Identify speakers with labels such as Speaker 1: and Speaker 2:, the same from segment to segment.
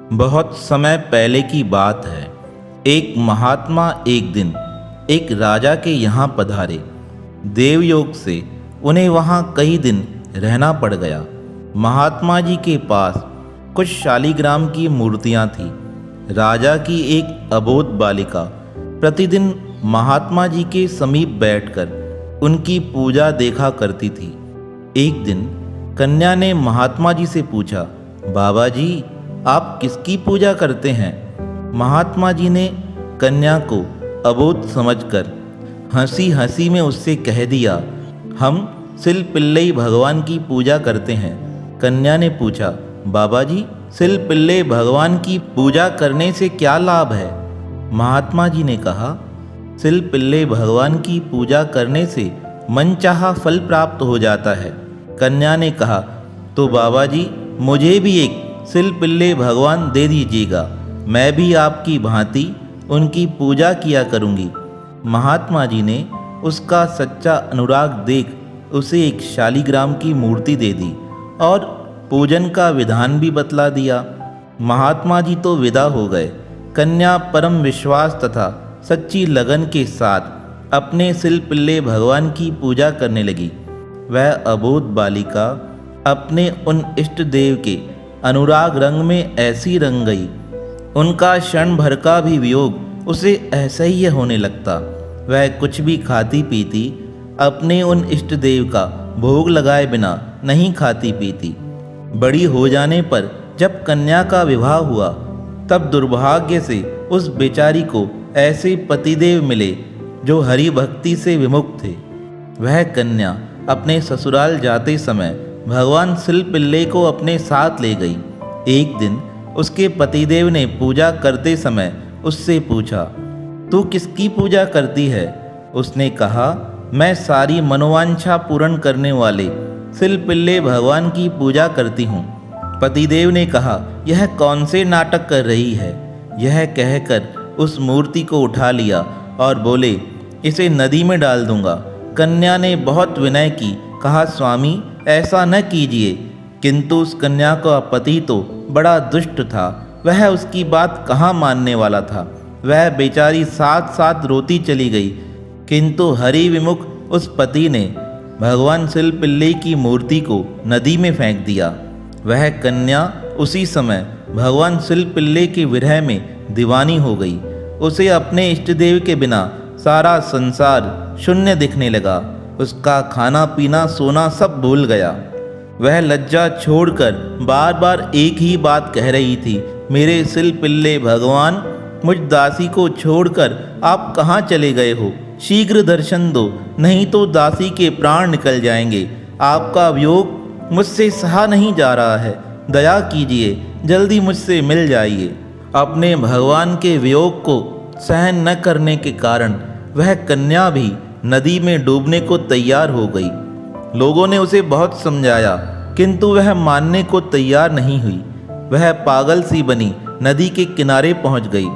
Speaker 1: बहुत समय पहले की बात है। एक महात्मा एक दिन एक राजा के यहाँ पधारे। देवयोग से उन्हें वहाँ कई दिन रहना पड़ गया। महात्मा जी के पास कुछ शालिग्राम की मूर्तियाँ थीं। राजा की एक अबोध बालिका प्रतिदिन महात्मा जी के समीप बैठकर उनकी पूजा देखा करती थी। एक दिन कन्या ने महात्मा जी से पूछा, बाबा जी, आप किसकी पूजा करते हैं? महात्मा जी ने कन्या को अबोध समझकर हंसी हंसी में उससे कह दिया, हम सिल पिल्लई भगवान की पूजा करते हैं। कन्या ने पूछा, बाबा जी, सिल पिल्लई भगवान की पूजा करने से क्या लाभ है? महात्मा जी ने कहा, सिल पिल्लई भगवान की पूजा करने से मनचाहा फल प्राप्त हो जाता है। कन्या ने कहा, तो बाबा जी, मुझे भी एक सिल पिल्लई भगवान दे दीजिएगा, मैं भी आपकी भांति उनकी पूजा किया करूँगी। महात्मा जी ने उसका सच्चा अनुराग देख उसे एक शालिग्राम की मूर्ति दे दी और पूजन का विधान भी बतला दिया। महात्मा जी तो विदा हो गए। कन्या परम विश्वास तथा सच्ची लगन के साथ अपने सिल पिल्लई भगवान की पूजा करने लगी। वह अबोध बालिका अपने उन इष्ट देव के अनुराग रंग में ऐसी रंग गई, उनका क्षण भर का भी वियोग उसे असह्य होने लगता। वह कुछ भी खाती पीती अपने उन इष्ट देव का भोग लगाए बिना नहीं खाती पीती। बड़ी हो जाने पर जब कन्या का विवाह हुआ तब दुर्भाग्य से उस बेचारी को ऐसे पतिदेव मिले जो हरि भक्ति से विमुख थे। वह कन्या अपने ससुराल जाते समय भगवान सिल पिल्लई को अपने साथ ले गई। एक दिन उसके पतिदेव ने पूजा करते समय उससे पूछा, तू किसकी पूजा करती है? उसने कहा, मैं सारी मनोवांछा पूर्ण करने वाले सिल पिल्लई भगवान की पूजा करती हूँ। पतिदेव ने कहा, यह कौन से नाटक कर रही है? यह कहकर उस मूर्ति को उठा लिया और बोले, इसे नदी में डाल दूंगा। कन्या ने बहुत विनय की, कहा, स्वामी, ऐसा न कीजिए। किंतु उस कन्या का पति तो बड़ा दुष्ट था। वह उसकी बात कहाँ मानने वाला था। वह बेचारी साथ साथ रोती चली गई। किंतु हरि विमुख उस पति ने भगवान सिल पिल्लई की मूर्ति को नदी में फेंक दिया। वह कन्या उसी समय भगवान सिल पिल्लई के विरह में दीवानी हो गई। उसे अपने इष्ट देव के बिना सारा संसार शून्य दिखने लगा। उसका खाना पीना सोना सब भूल गया। वह लज्जा छोड़कर बार बार एक ही बात कह रही थी, मेरे सिल पिल्लई भगवान, मुझ दासी को छोड़कर आप कहाँ चले गए हो? शीघ्र दर्शन दो, नहीं तो दासी के प्राण निकल जाएंगे। आपका वियोग मुझसे सहा नहीं जा रहा है। दया कीजिए, जल्दी मुझसे मिल जाइए। अपने भगवान के वियोग को सहन न करने के कारण वह कन्या भी नदी में डूबने को तैयार हो गई। लोगों ने उसे बहुत समझाया, किंतु वह मानने को तैयार नहीं हुई। वह पागल सी बनी नदी के किनारे पहुंच गई।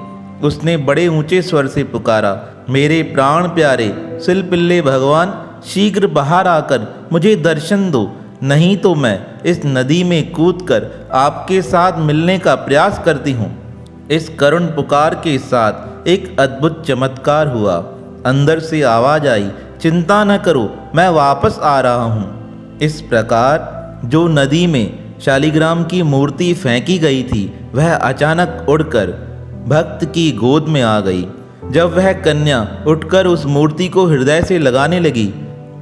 Speaker 1: उसने बड़े ऊंचे स्वर से पुकारा, मेरे प्राण प्यारे सिल पिल्लई भगवान, शीघ्र बाहर आकर मुझे दर्शन दो, नहीं तो मैं इस नदी में कूदकर आपके साथ मिलने का प्रयास करती हूँ। इस करुण पुकार के साथ एक अद्भुत चमत्कार हुआ। अंदर से आवाज आई, चिंता न करो, मैं वापस आ रहा हूँ। इस प्रकार जो नदी में शालिग्राम की मूर्ति फेंकी गई थी वह अचानक उड़कर भक्त की गोद में आ गई। जब वह कन्या उठकर उस मूर्ति को हृदय से लगाने लगी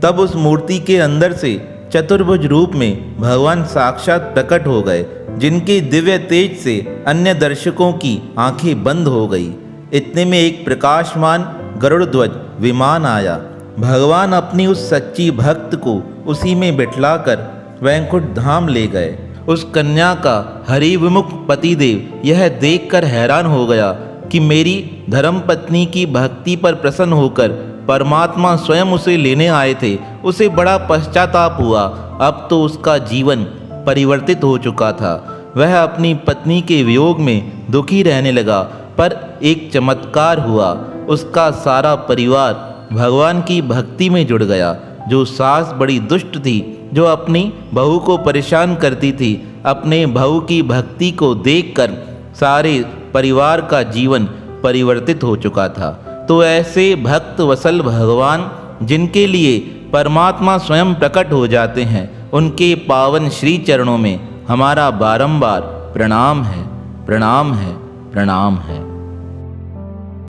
Speaker 1: तब उस मूर्ति के अंदर से चतुर्भुज रूप में भगवान साक्षात प्रकट हो गए, जिनके दिव्य तेज से अन्य दर्शकों की आंखें बंद हो गई। इतने में एक प्रकाशमान गरुड़ ध्वज विमान आया। भगवान अपनी उस सच्ची भक्त को उसी में बिठलाकर वैकुंठ धाम ले गए। उस कन्या का हरि विमुख पतिदेव यह देखकर हैरान हो गया कि मेरी धर्मपत्नी की भक्ति पर प्रसन्न होकर परमात्मा स्वयं उसे लेने आए थे। उसे बड़ा पश्चाताप हुआ। अब तो उसका जीवन परिवर्तित हो चुका था। वह अपनी पत्नी के वियोग में दुखी रहने लगा। पर एक चमत्कार हुआ, उसका सारा परिवार भगवान की भक्ति में जुड़ गया। जो सास बड़ी दुष्ट थी, जो अपनी बहू को परेशान करती थी, अपने बहू की भक्ति को देखकर सारे परिवार का जीवन परिवर्तित हो चुका था। तो ऐसे भक्त वत्सल भगवान जिनके लिए परमात्मा स्वयं प्रकट हो जाते हैं, उनके पावन श्री चरणों में हमारा बारंबार प्रणाम है, प्रणाम है, प्रणाम है।